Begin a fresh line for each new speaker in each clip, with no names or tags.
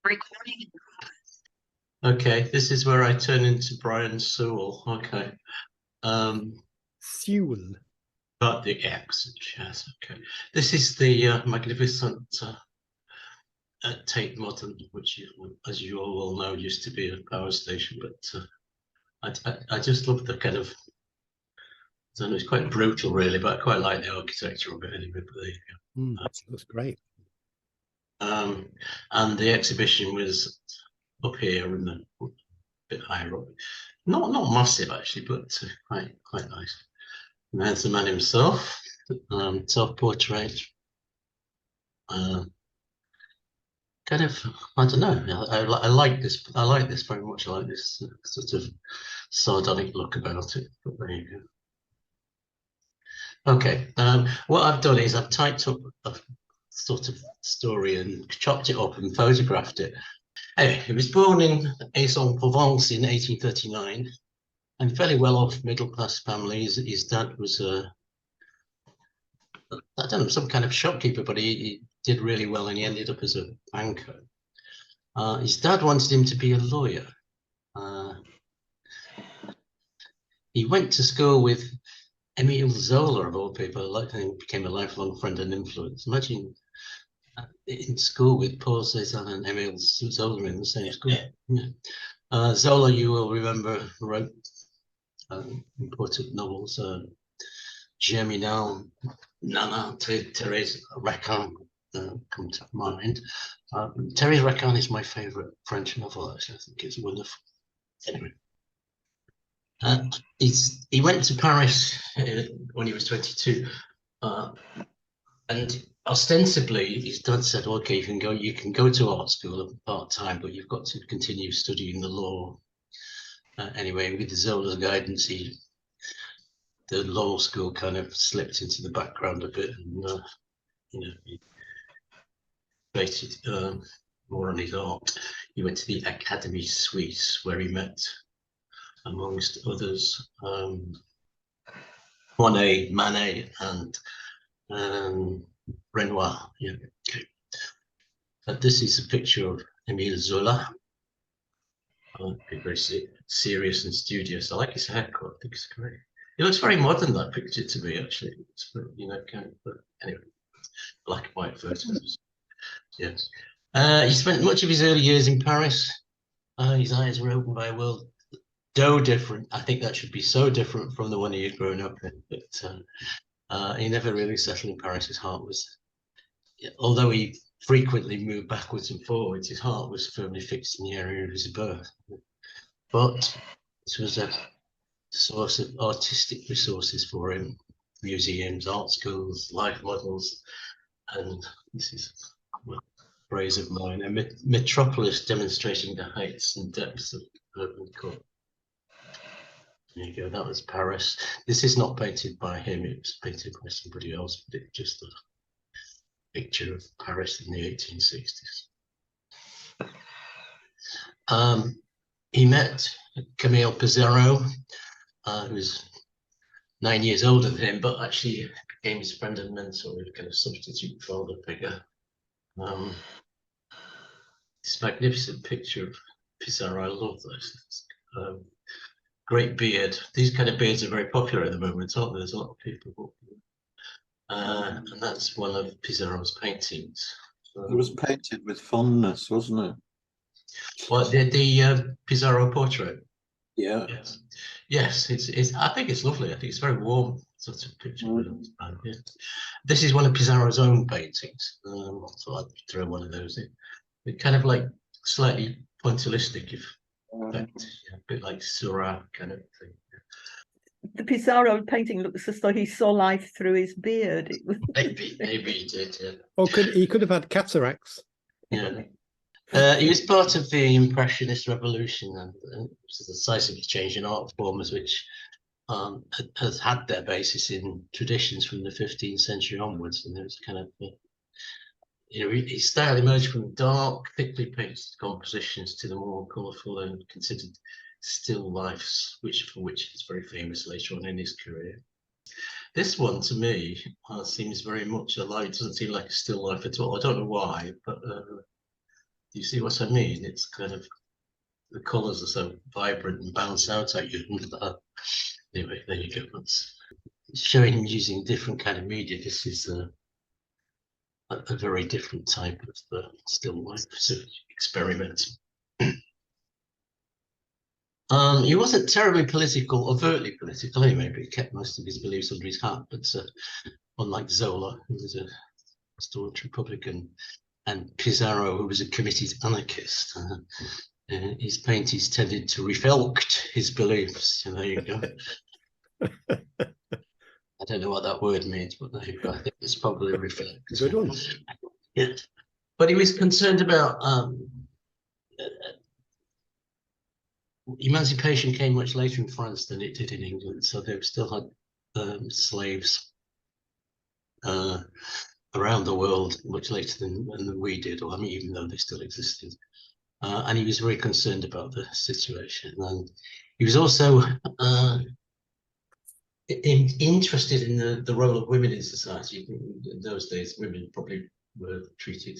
Recording. Okay, this is where I turn into Brian Sewell. Okay.
Sewell.
But the accent, yes. Okay. This is the magnificent Tate Modern, which, as you all will know, used to be a power station. But I just love the kind of, I don't know, it's quite brutal, really, but I quite like the architecture of it anyway. But there you go.
That's great.
And the exhibition was up here in the bit higher up. Not massive actually, but quite nice. And there's the man himself, self-portrait. Kind of, I don't know. I like this. I like this very much. I like this sort of sardonic look about it. But there you go. Okay. What I've done is I've typed up a sort of story and chopped it up and photographed it. Anyway, he was born in Aix-en-Provence in 1839, and fairly well-off middle-class family. His dad was I don't know, some kind of shopkeeper, but he did really well, and he ended up as a banker. His dad wanted him to be a lawyer. He went to school with Emile Zola, of all people, and became a lifelong friend and influence. Imagine in school with Paul Cezanne and Emile Zola in the same school. Yeah. Zola, you will remember, wrote important novels. Germinal, Nana, Thérèse Racan come to mind. Thérèse Racan is my favorite French novel, actually. I think it's wonderful. Anyway, he went to Paris when he was 22, and ostensibly his dad said, "Okay, you can go to art school part time, but you've got to continue studying the law." Anyway, with Zola's guidance, the law school kind of slipped into the background a bit, and he created more on his art. He went to the Académie Suisse, where he met, amongst others, Monet, Manet, and Renoir. Yeah. Okay. This is a picture of Émile Zola. Very serious and studious. I like his haircut. I think it's great. It looks very modern, that picture, to me, actually. It's, kind of, but anyway, black and white photos. Yes. He spent much of his early years in Paris. His eyes were opened by a world so different. I think that should be so different from the one he had grown up in. But he never really settled in Paris. His heart was, although he frequently moved backwards and forwards, his heart was firmly fixed in the area of his birth. But this was a source of artistic resources for him: museums, art schools, life models, and this is a phrase of mine, a metropolis demonstrating the heights and depths of urban culture. There you go, that was Paris. This is not painted by him, it was painted by somebody else, but it's just a picture of Paris in the 1860s. He met Camille Pissarro, who was 9 years older than him, but actually became his friend and mentor, a kind of substitute father figure. This magnificent picture of Pissarro, I love this. Great beard. These kind of beards are very popular at the moment, aren't there? There's a lot of people. And that's one of Pissarro's paintings.
It was painted with fondness, wasn't it?
Well, the Pissarro portrait.
Yeah.
Yes. It's. I think it's lovely. I think it's very warm sort of picture. Yeah. This is one of Pissarro's own paintings. So I'd throw one of those in. It's kind of like slightly pointillistic, a bit like Seurat kind of thing.
The Pissarro painting looks as though he saw life through his beard.
Maybe he did. Yeah.
Or he could have had cataracts.
Yeah. He was part of the Impressionist revolution, and it was a decisive change in art forms, which has had their basis in traditions from the 15th century onwards. And there was kind of, his style emerged from dark, thickly painted compositions to the more colourful and considered still lifes, for which he's very famous later on in his career. This one, to me, seems very much alive. It doesn't seem like a still life at all. I don't know why, but You see what I mean? It's kind of, the colours are so vibrant and bounce out at you. Anyway, there you go. That's showing him using different kind of media. This is a very different type of still life experiment. He wasn't terribly political, overtly political anyway, but he kept most of his beliefs under his hat. But unlike Zola, who was a staunch Republican, and Pizarro, who was a committed anarchist, his paintings tended to reflect his beliefs. So there you go. I don't know what that word means, but there you go. I think it's probably reflect.
Good one.
Yeah. But he was concerned about emancipation came much later in France than it did in England, so they still had slaves around the world much later than we did, or I mean, even though they still existed. And he was very concerned about the situation, and he was also interested in the role of women in society. In those days, women probably were treated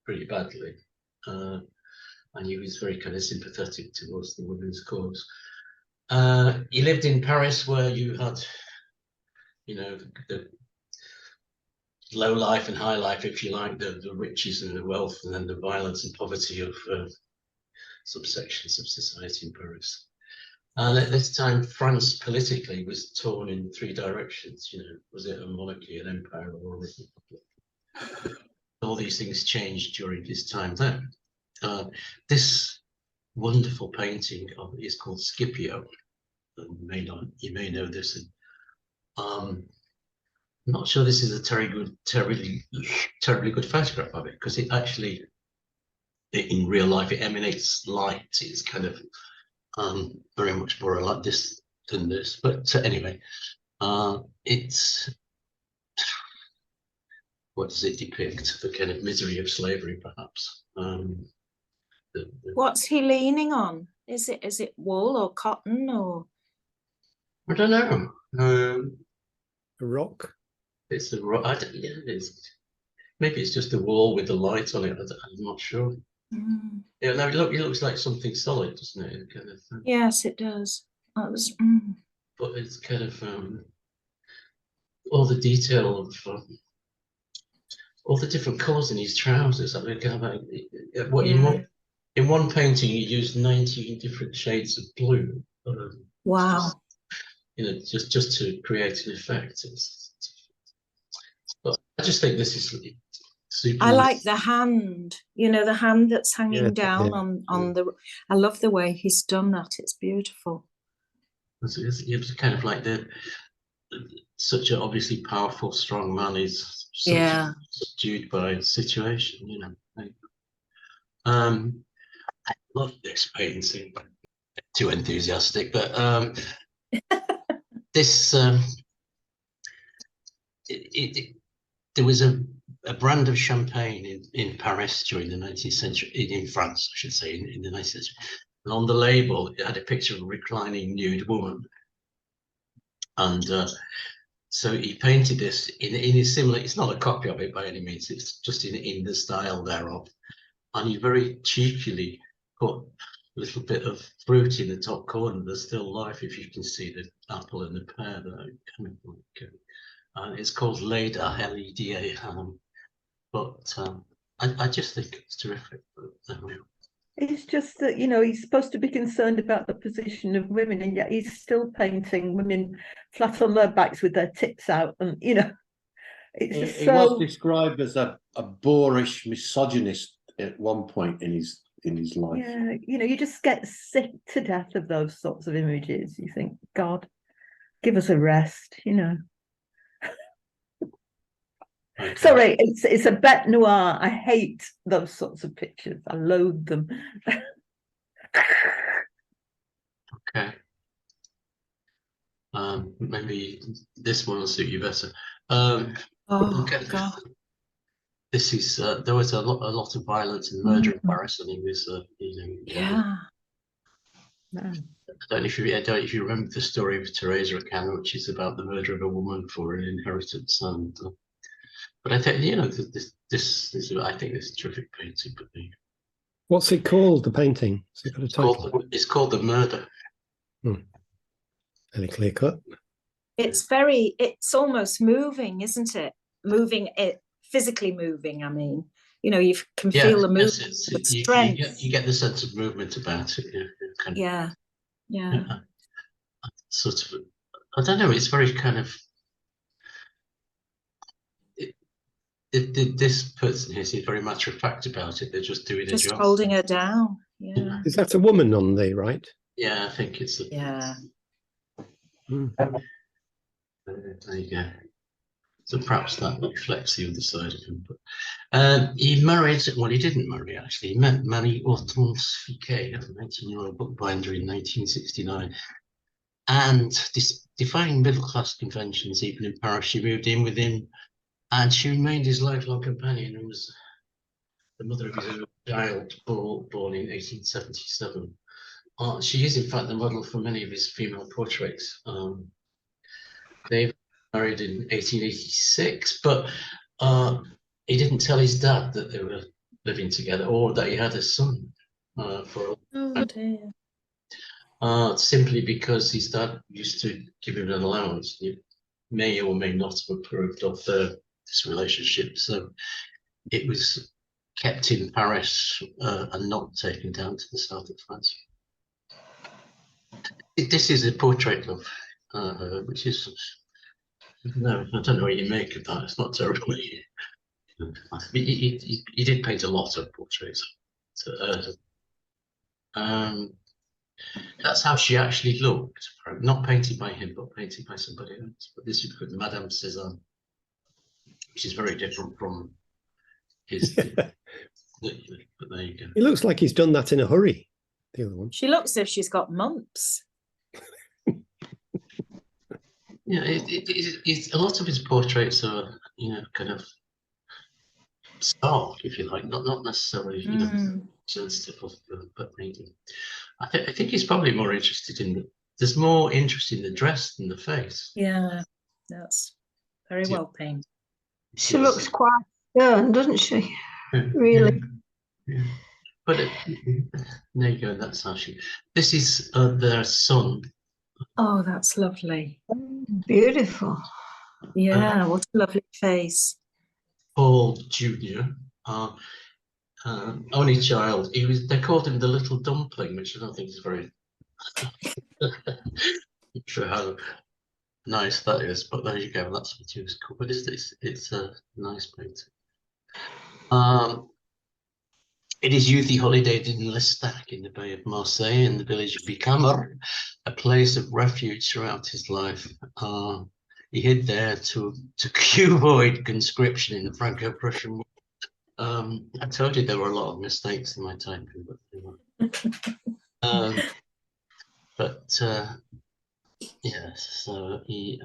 pretty badly. And he was very kind of sympathetic towards the women's cause. He lived in Paris, where you had, the low life and high life, if you like, the riches and the wealth, and then the violence and poverty of subsections of society in Paris. And at this time, France politically was torn in three directions. Was it a monarchy, an empire, or a republic? All these things changed during his time there. This wonderful painting is called Scipio. You may know this. I'm not sure this is a terribly good photograph of it, because it actually, in real life, it emanates light. It's kind of very much more like this than this. But anyway, it's, what does it depict? The kind of misery of slavery, perhaps.
What's he leaning on? Is it wool or cotton or?
I don't know.
A rock.
It's a rock. Yeah, it is. Maybe it's just a wall with the light on it. I'm not sure.
Mm.
Yeah, no, it looks like something solid, doesn't it? Kind of.
Yes, it does. That was.
But it's kind of all the detail of all the different colours in his trousers. I mean, kind of what in one painting he used 19 different shades of blue.
Wow.
Just to create an effect. But I just think this is super.
I like the hand, the hand that's hanging down on the. I love the way he's done that. It's beautiful.
It was kind of like such an obviously powerful, strong man is subdued by the situation. I love this painting. Too enthusiastic, but this there was a brand of champagne in Paris during the 19th century, in France, I should say, in the 19th century. And on the label, it had a picture of a reclining nude woman. And so he painted this in a similar, it's not a copy of it by any means, it's just in the style thereof. And he very cheekily put a little bit of fruit in the top corner. There's still life, if you can see the apple and the pear there. It's called Leda, L-E-D-A. But I just think it's terrific.
It's just that, he's supposed to be concerned about the position of women, and yet he's still painting women flat on their backs with their tits out. And, it's just
He was described as a boorish misogynist at one point in his life.
Yeah, you just get sick to death of those sorts of images. You think, God, give us a rest,
Okay.
Sorry, it's a bête noire. I hate those sorts of pictures. I loathe them.
Okay. Maybe this one will suit you better. Okay.
God.
This is there was a lot of violence and murder in Paris, and he was
Yeah.
No.
I don't know if you remember the story of Teresa Cannon, which is about the murder of a woman for an inheritance. And but I think this I think this is a terrific painting. But
What's it called, the painting? Has it got a title?
It's called The Murder.
Any clear cut?
It's almost moving, isn't it? Moving, it physically moving, I mean. You know, you can feel the movement, the strength.
You get the sense of movement about it.
Yeah.
Sort of, I don't know, it's very kind of, this person here seems very matter of fact about it. They're just doing a job.
Holding her down. Yeah.
Is that a woman on the right?
Yeah, I think it's
Yeah.
There you go. So perhaps that reflects the other side of him. But he married, well, he didn't marry actually. He met Marie Hortense Fiquet, a 19-year-old bookbinder in 1969. And defying middle-class conventions, even in Paris, she moved in with him, and she remained his lifelong companion and was the mother of his own child, born in 1877. She is, in fact, the model for many of his female portraits. They married in 1886, but he didn't tell his dad that they were living together or that he had a son for a
dear.
simply because his dad used to give him an allowance. He may or may not have approved of this relationship, so it was kept in Paris and not taken down to the south of France. This is a portrait of which is, no, I don't know what you make of that. It's not terribly. He did paint a lot of portraits. That's how she actually looked. Not painted by him, but painted by somebody else. But this is called Madame Cezanne, which is very different from his. But there you go.
It looks like he's done that in a hurry. The other one.
She looks as if she's got mumps.
Yeah, a lot of his portraits are, kind of stark, if you like, not necessarily, sensitive of but painting. I think he's probably more interested in there's more interest in the dress than the face.
Yeah, that's very well painted.
She looks quite stern, doesn't she? Really.
Yeah. But there you go. That's how she. This is their son.
Oh, that's lovely.
Beautiful.
Yeah, what a lovely face.
Paul Jr. Only child. They called him the little dumpling, which I don't think is very. Not sure how nice that is, but there you go. That's what he was called. But it's a nice painting. In his youth, he holidayed in L'Estaque in the Bay of Marseille in the village of Bicamer, a place of refuge throughout his life. He hid there to avoid conscription in the Franco-Prussian War. I told you there were a lot of mistakes in my typing, but they weren't. Yes, so the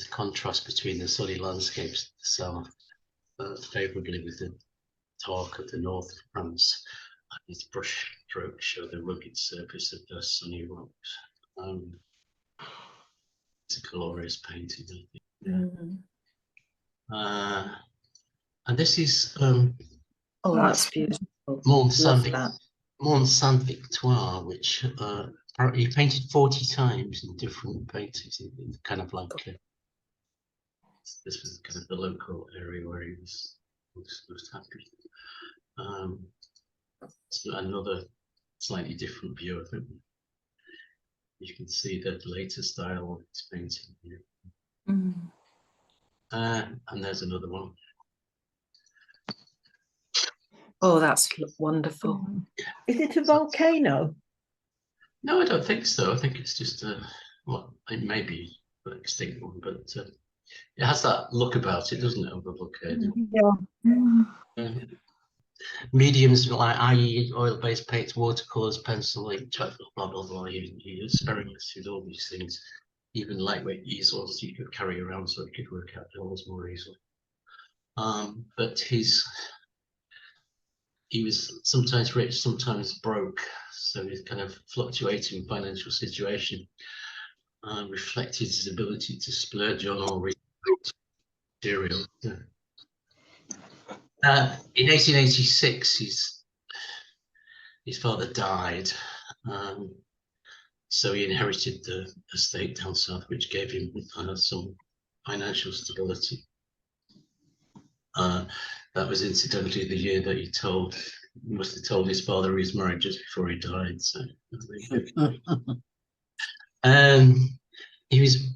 contrast between the sunny landscapes of the south favourably with the dark of the north of France, and his brush strokes show the rugged surface of the sunny rocks. It's a glorious painting, I think. And this is
oh, that's beautiful.
Mont Saint-Victoire, which he painted 40 times in different paintings, kind of like this was kind of the local area where he was most happy. So another slightly different view of it. You can see the later style of his painting here. And there's another one.
Oh, that's wonderful.
Is it a volcano?
No, I don't think so. I think it's just well, it may be an extinct one, but it has that look about it, doesn't it, of a volcano?
Yeah.
Mediums like i.e. oil-based paints, watercolors, pencil, ink, blah blah blah. He experiments with all these things, even lightweight easels you could carry around, so he could work out dollars more easily. But he was sometimes rich, sometimes broke, so his kind of fluctuating financial situation reflected his ability to splurge on all material. In 1886, his father died, so he inherited the estate down south, which gave him some financial stability. That was incidentally the year that he must have told his father he was married just before he died. So, he was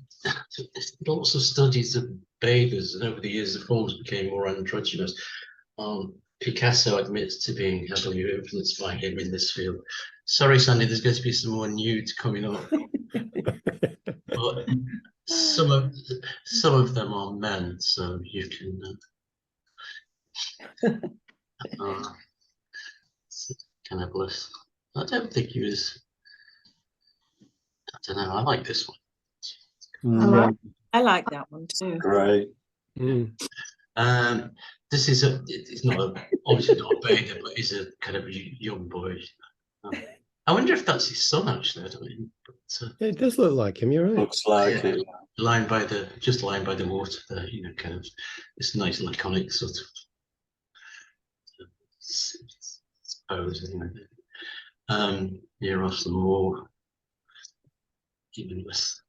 lots of studies of bathers, and over the years the forms became more androgynous. Picasso admits to being heavily influenced by him in this field. Sorry, Sandy, there's going to be some more nude coming up. But some of them are men, so you can kind of bliss. I don't think he was. I don't know. I like this one.
I like that one too.
Great.
This is it's not obviously not a bather, but he's a kind of a young boy. I wonder if that's his son, actually. I don't know. But,
it does look like him. You're right.
Looks like it.
Lying by the water there, kind of this nice laconic sort of pose. Here are some more. Even with,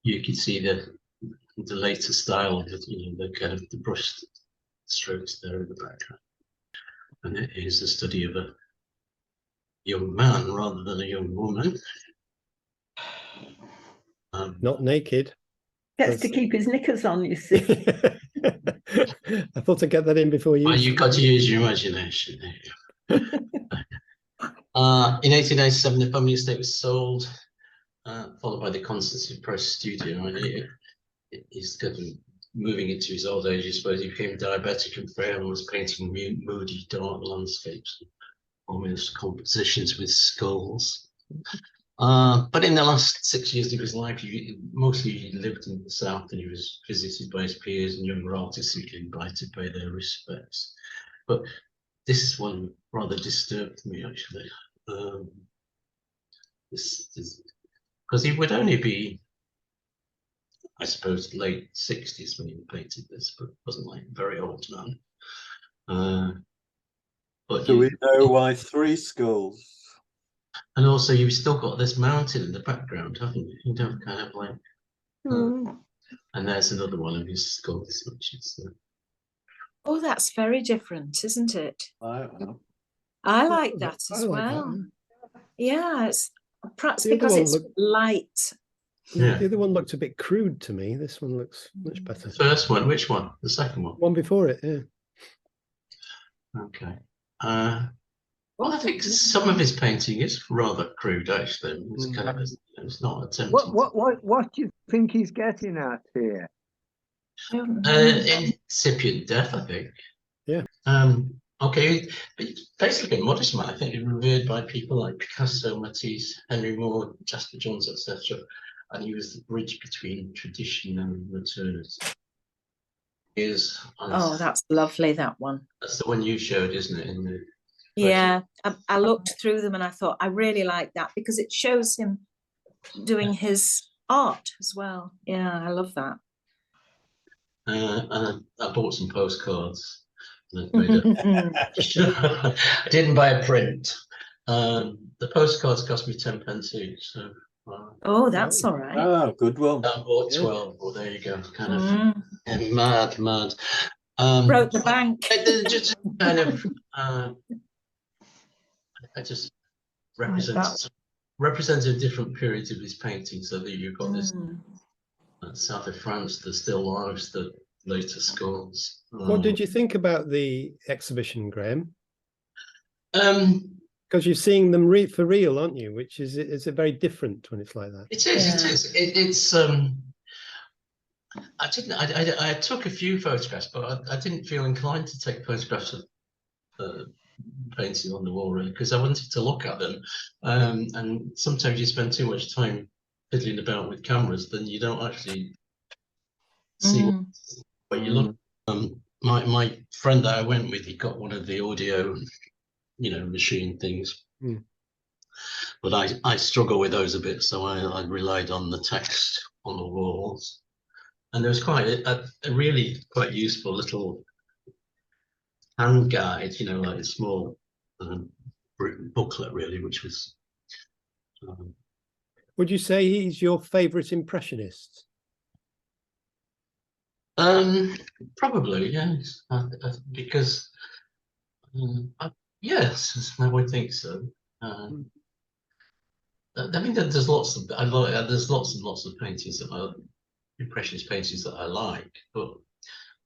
you can see the later style of it, the kind of the brushed strokes there in the background, and it is the study of a young man rather than a young woman.
Not naked.
Gets to keep his knickers on, you see.
I thought I'd get that in before you.
Well, you've got to use your imagination. In 1897, the family estate was sold, followed by the Constantine Press studio, and he's kind of moving into his old age. I suppose he became diabetic and frail and was painting moody, dark landscapes, almost compositions with skulls. But in the last 6 years of his life, he mostly lived in the south, and he was visited by his peers and younger artists who came by to pay their respects. But this one rather disturbed me, actually. Because he would only be, I suppose, late 60s when he painted this, but wasn't like a very old man. But
do we know why 3 skulls?
And also, you've still got this mountain in the background, haven't you? You don't kind of like. And there's another one of his skulls, which is.
Oh, that's very different, isn't it?
I
like that as well. Yeah, it's perhaps
The other
because
one
it's light.
The other one looked a bit crude to me. This one looks much better.
The first one, which one? The second one?
One before it, yeah.
Okay. Well, I think some of his painting is rather crude, actually. It's kind of, it's not attempting.
What do you think he's getting at here?
Incipient death, I think.
Yeah.
Okay, but basically a modest man. I think he's revered by people like Picasso, Matisse, Henry Moore, Jasper Johns, etc. And he was the bridge between tradition and modernity.
Oh, that's lovely, that one.
That's the one you showed, isn't it?
Yeah, I looked through them and I thought I really like that because it shows him doing his art as well. Yeah, I love that.
And I bought some postcards. I didn't buy a print. The postcards cost me 10p each. So,
oh, that's all right.
Oh, good one.
I bought 12. Well, there you go. Kind of mad.
Broke the bank.
Just kind of. I just represented different periods of his painting, so that you've got this south of France, the still lives, the later skulls.
What did you think about the exhibition, Graham? Because you're seeing them for real, aren't you? Which is it very different when it's like that?
It is. It's. I took a few photographs, but I didn't feel inclined to take photographs of painting on the wall, really, because I wanted to look at them. And sometimes you spend too much time fiddling about with cameras, then you don't actually see what you look. My friend that I went with, he got one of the audio, machine things. But I struggle with those a bit, so I relied on the text on the walls. And there was quite a really quite useful little hand guide, like a small booklet really, which was.
Would you say he's your favourite impressionist?
Probably yes, because yes, I would think so. I mean, there's lots of there's lots and lots of paintings that are impressionist paintings that I like, but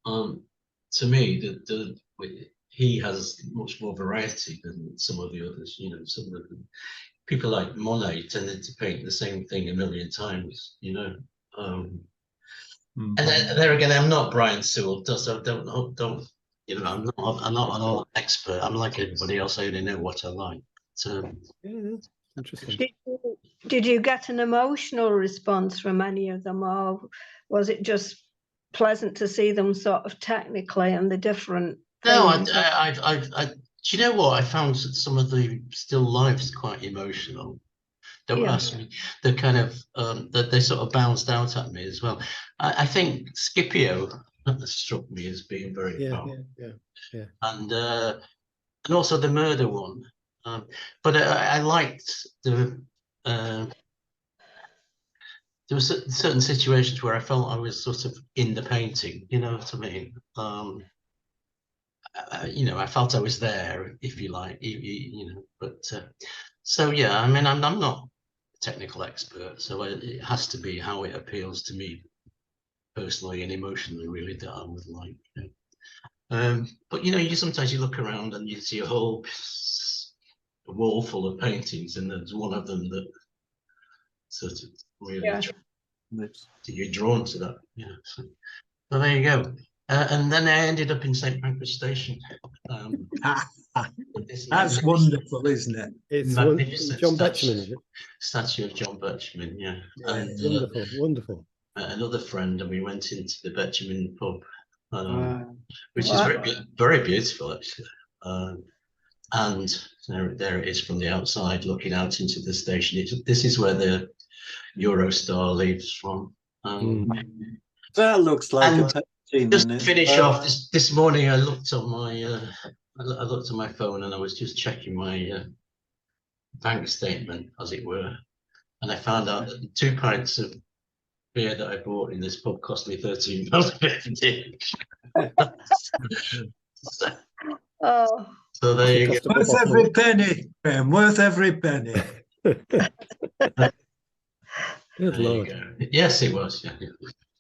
to me, he has much more variety than some of the others. You know, some of the people like Monet tended to paint the same thing a million times. You know. And there again, I'm not Brian Sewell. So don't you know? I'm not an expert. I'm like everybody else. I only know what I like. So
Yeah, interesting.
Did you get an emotional response from any of them, or was it just pleasant to see them sort of technically and the different?
No, do you know what? I found some of the still lifes quite emotional. Don't ask me. They're kind of they sort of bounced out at me as well. I think Scipio struck me as being very powerful.
Yeah.
And also the murder one. But I liked the. There were certain situations where I felt I was sort of in the painting. You know what I mean? You know, I felt I was there, if you like. You know, but so yeah. I mean, I'm not technical expert, so it has to be how it appeals to me personally and emotionally, really, that I would like. You know? But you know, sometimes you look around and you see a whole wall full of paintings, and there's one of them that sort of really you're drawn to that. You know, so there you go. And then I ended up in St Pancras Station.
That's wonderful, isn't it?
It's John Betjeman, is it?
Statue of John Betjeman, yeah. And
Wonderful.
Another friend, and we went into the Betjeman pub, which is very beautiful, actually. And there it is from the outside, looking out into the station. This is where the Eurostar leaves from.
That looks like a painting.
Just to finish off, this morning I looked on my I looked at my phone and I was just checking my bank statement, as it were, and I found out that 2 pints of beer that I bought in this pub cost me £13.50. So there you go.
Worth every penny, Graham, worth every penny.
Good Lord.
Yes, it was. Yeah.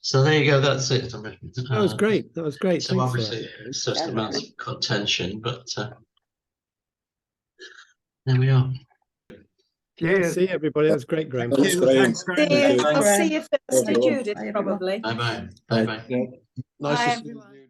So there you go. That's it.
That was great. That was great.
So
Thanks
obviously, such amounts of contention, but there we are.
Yeah. See everybody. That was great, Graham.
Thanks, Graham.
I'll see you Thursday, Judith, probably.
Bye bye. Bye bye.
Nice
Bye,
to see
everyone.
you.